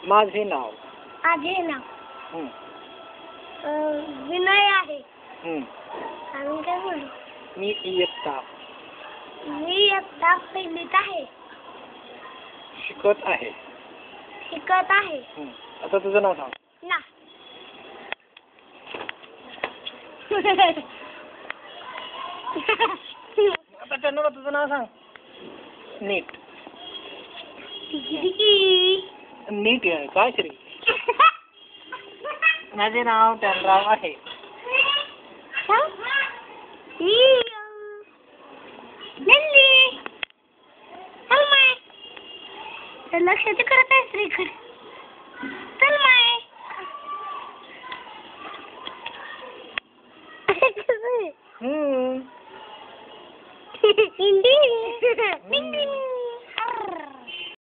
माझे नाव माझे नाव हं, विनय आहे. हं. अजून काय बोलू? मी इयत्ता मी इयत्ता पहिलीत आहे. शिकत आहे. शिकत आहे. हं. आता तुझं नाव सांग. ना आता चंदूला तुझं नाव सांग. नीट नीट आहे काय तरी. माझे नाव चंद्रराव आहे. लक्ष करत आहे श्रीकडे. चल माय हम्म हिंदी